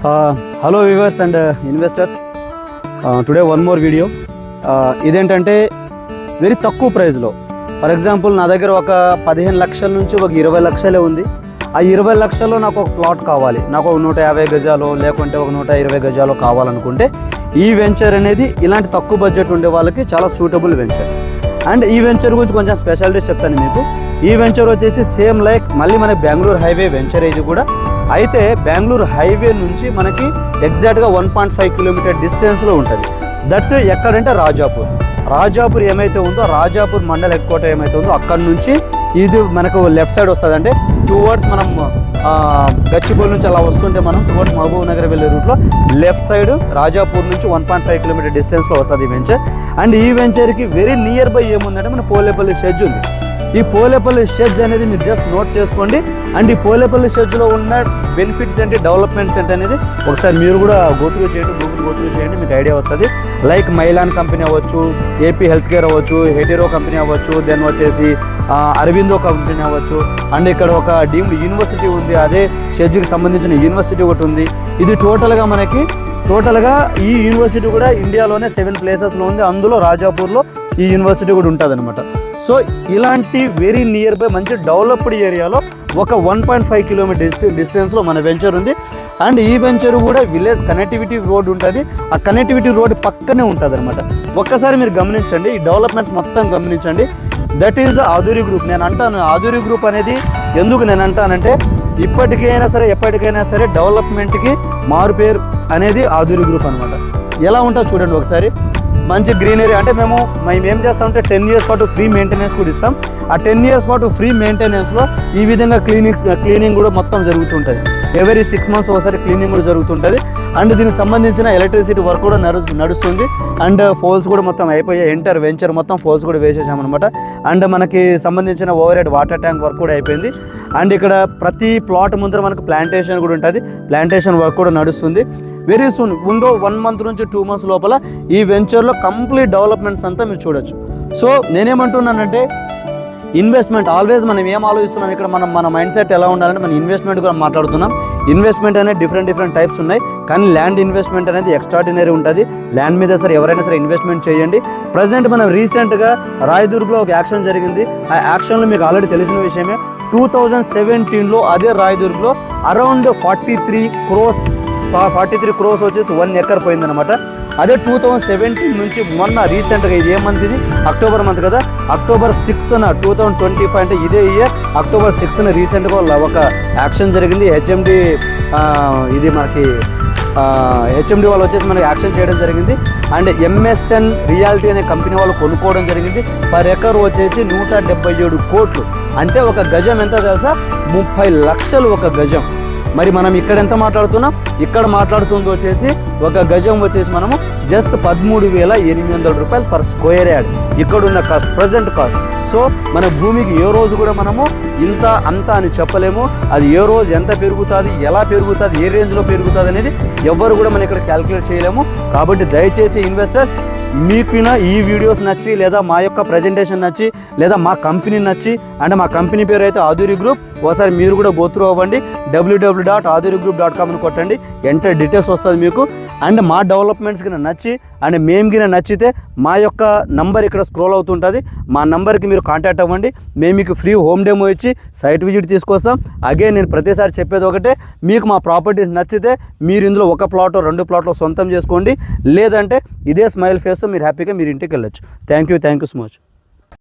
Hello viewers and investors, today one more video. ఇదేంటంటే very తక్కువ ప్రైస్లో. ఫర్ ఎగ్జాంపుల్ నా దగ్గర ఒక 15 లక్షల నుంచి ఒక 20 లక్షలే ఉంది. ఆ 20 లక్షల్లో నాకు ఒక ప్లాట్ కావాలి, నాకు ఒక 150 గజాలు లేకుంటే ఒక 120 గజాలు కావాలనుకుంటే ఈ వెంచర్ అనేది ఇలాంటి తక్కువ బడ్జెట్ ఉండే వాళ్ళకి చాలా సూటబుల్ వెంచర్. అండ్ ఈ వెంచర్ గురించి కొంచెం స్పెషాలిటీస్ చెప్తాను మీకు. ఈ వెంచర్ వచ్చేసి సేమ్ లైక్ మళ్ళీ మనకి బెంగళూరు హైవే వెంచర్ ఇది కూడా. అయితే బెంగళూరు హైవే నుంచి మనకి ఎగ్జాక్ట్గా 1.5 కిలోమీటర్ డిస్టెన్స్లో ఉంటుంది. దట్ ఎక్కడంటే రాజాపూర్ ఏమైతే ఉందో, రాజాపూర్ మండల హెడ్ క్వార్టర్ ఏమైతే ఉందో అక్కడి నుంచి ఇది మనకు లెఫ్ట్ సైడ్ వస్తుంది. అంటే టువర్డ్స్ మనం గచ్చిబౌలి నుంచి అలా వస్తుంటే మనం టువర్డ్స్ మహబూబ్ నగర్ వెళ్ళే రూట్లో లెఫ్ట్ సైడ్ రాజాపూర్ నుంచి 1.5 కిలోమీటర్ డిస్టెన్స్లో వస్తుంది ఈ వెంచర్. అండ్ ఈ వెంచర్కి వెరీ నియర్ బై ఏముందంటే మన పోలేపల్లి షెడ్జ్ ఉంది. ఈ పోలేపల్లి షెడ్జ్ అనేది మీరు జస్ట్ నోట్ చేసుకోండి. అండ్ ఈ పోలేపల్లి షెడ్జ్లో ఉన్న బెనిఫిట్స్ ఏంటి, డెవలప్మెంట్స్ ఏంటి అనేది ఒకసారి మీరు కూడా గోత్రూ చేయండి, గూగుల్ గోత్రూ చేయండి, మీకు ఐడియా వస్తుంది. లైక్ మైలాన్ కంపెనీ అవ్వచ్చు, ఏపీ హెల్త్ కేర్ అవ్వచ్చు, హెటీరో కంపెనీ అవ్వచ్చు, దెన్ వచ్చేసి అరవిందో కంపెనీ అవ్వచ్చు. అండ్ ఇక్కడ ఒక డీమ్డ్ యూనివర్సిటీ ఉంది, అదే షెడ్జ్కి సంబంధించిన యూనివర్సిటీ ఒకటి ఉంది. ఇది టోటల్గా ఈ యూనివర్సిటీ కూడా ఇండియాలోనే 7 ప్లేసెస్లో ఉంది. అందులో రాజాపూర్లో ఈ యూనివర్సిటీ కూడా ఉంటుంది అనమాట. సో ఇలాంటి వెరీ నియర్ బై మంచి డెవలప్డ్ ఏరియాలో ఒక 1.5 కిలోమీటర్ డిస్టెన్స్లో మన వెంచర్ ఉంది. అండ్ ఈ వెంచర్ కూడా విలేజ్ కనెక్టివిటీ రోడ్ ఉంటుంది. ఆ కనెక్టివిటీ రోడ్ పక్కనే ఉంటుంది అనమాట. ఒక్కసారి మీరు గమనించండి, ఈ డెవలప్మెంట్స్ మొత్తం గమనించండి. That is ఆధురి group. నేను అంటాను ఆధురి గ్రూప్ అనేది ఎందుకు నేను అంటానంటే, ఎప్పటికైనా సరే డెవలప్మెంట్కి మారు పేరు అనేది ఆధురి గ్రూప్ అనమాట. ఎలా ఉంటుందో చూడండి ఒకసారి. మంచి గ్రీనరీ. అంటే మేము ఏం చేస్తామంటే 10 ఇయర్స్ పాటు ఫ్రీ మెయింటెనెన్స్ కూడా ఇస్తాం. ఆ 10 ఇయర్స్ పాటు ఫ్రీ మెయింటెనెన్స్లో ఈ విధంగా క్లీనింగ్ కూడా మొత్తం జరుగుతుంటుంది. ఎవరీ 6 మంత్స్ ఒకసారి క్లీనింగ్ కూడా జరుగుతుంటుంది. అండ్ దీనికి సంబంధించిన ఎలక్ట్రిసిటీ వర్క్ కూడా నడుస్తుంది. అండ్ ఫోల్స్ కూడా మొత్తం అయిపోయాయి. ఎంటర్ వెంచర్ మొత్తం ఫోల్స్ కూడా వేసేసామన్నమాట. అండ్ మనకి సంబంధించిన over head water tank work కూడా అయిపోయింది. అండ్ ఇక్కడ ప్రతి ప్లాట్ ముందర మనకు ప్లాంటేషన్ కూడా ఉంటుంది. ప్లాంటేషన్ వర్క్ కూడా నడుస్తుంది. వెరీ సూన్ ఉందో 1 మంత్ నుంచి 2 మంత్స్ లోపల ఈ వెంచర్లో కంప్లీట్ డెవలప్మెంట్స్ అంతా మీరు చూడొచ్చు. సో నేనేమంటున్నానంటే, ఇన్వెస్ట్మెంట్ ఆల్వేస్ మనం ఏం ఆలోచిస్తున్నాం ఇక్కడ, మన మైండ్ సెట్ ఎలా ఉండాలంటే మన ఇన్వెస్ట్మెంట్ కూడా మాట్లాడుతున్నాం. ఇన్వెస్ట్మెంట్ అనేది డిఫరెంట్ టైప్స్ ఉన్నాయి. కానీ ల్యాండ్ ఇన్వెస్ట్మెంట్ అనేది ఎక్స్ట్రాడినరీ ఉంటుంది. ల్యాండ్ మీద ఎవరైనా సరే ఇన్వెస్ట్మెంట్ చేయండి. ప్రజెంట్ మనం రీసెంట్గా రాయదుర్గ్లో ఒక యాక్షన్ జరిగింది. ఆ యాక్షన్లో మీకు ఆల్రెడీ తెలిసిన విషయమే. 2017లో అదే రాయదుర్గ్లో అరౌండ్ 43 crores వచ్చేసి 1 ఎకర్ పోయిందనమాట. అదే 2017 నుంచి మొన్న రీసెంట్గా, ఇది ఏ మంత్, ఇది అక్టోబర్ మంత్ కదా, అక్టోబర్ 6న 2025 అంటే ఇదే ఇయర్ అక్టోబర్ 6న రీసెంట్గా ఒక యాక్షన్ జరిగింది. హెచ్ఎండి ఇది మనకి హెచ్ఎండి వాళ్ళు వచ్చేసి మనకి యాక్షన్ చేయడం జరిగింది. అండ్ ఎంఎస్ఎన్ రియాలిటీ అనే కంపెనీ వాళ్ళు కొనుక్కోవడం జరిగింది. పర్ ఎకర్ వచ్చేసి 177 కోట్లు. అంటే ఒక గజం ఎంత తెలుసా, 30 లక్షలు ఒక గజం. మరి మనం ఇక్కడ ఎంత మాట్లాడుతున్నాం, ఇక్కడ మాట్లాడుతుంది వచ్చేసి ఒక గజం వచ్చేసి మనము జస్ట్ 13,800 రూపాయలు పర్ స్క్వేర్ యార్డ్ ఇక్కడున్న కాస్ట్, ప్రజెంట్ కాస్ట్. సో మన భూమికి ఏ రోజు కూడా మనము ఇంత అంత అని చెప్పలేము. అది ఏ రోజు ఎంత పెరుగుతుంది, ఎలా పెరుగుతుంది, ఏ రేంజ్లో పెరుగుతుంది అనేది ఎవ్వరు కూడా మనం ఇక్కడ క్యాల్కులేట్ చేయలేము. కాబట్టి దయచేసి ఇన్వెస్టర్స్, మీకు ఈ వీడియోస్ నచ్చి, లేదా మా యొక్క ప్రజెంటేషన్ నచ్చి, లేదా మా కంపెనీ నచ్చి, అంటే మా కంపెనీ పేరు అయితే ఆధురి గ్రూప్, ఒకసారి మీరు కూడా గోత్రూ అవ్వండి. www.adhurigroup.com అని కొట్టండి, ఎంటర్ డీటెయిల్స్ వస్తుంది మీకు. అండ్ మా డెవలప్మెంట్స్ కింద నచ్చి, అండ్ మేము కింద నచ్చితే మా యొక్క నంబర్ ఇక్కడ స్క్రోల్ అవుతుంటుంది. మా నంబర్కి మీరు కాంటాక్ట్ అవ్వండి. మేము మీకు ఫ్రీ హోమ్ డెమో ఇచ్చి సైట్ విజిట్ తీసుకొస్తాం. అగైన్ నేను ప్రతిసారి చెప్పేది ఒకటే, మీకు మా ప్రాపర్టీస్ నచ్చితే మీరు ఇందులో 1 ప్లాట్ 2 ప్లాట్లో సొంతం చేసుకోండి. లేదంటే ఇదే స్మైల్ ఫేస్తో మీరు హ్యాపీగా మీరు ఇంటికి వెళ్ళొచ్చు. Thank you so much.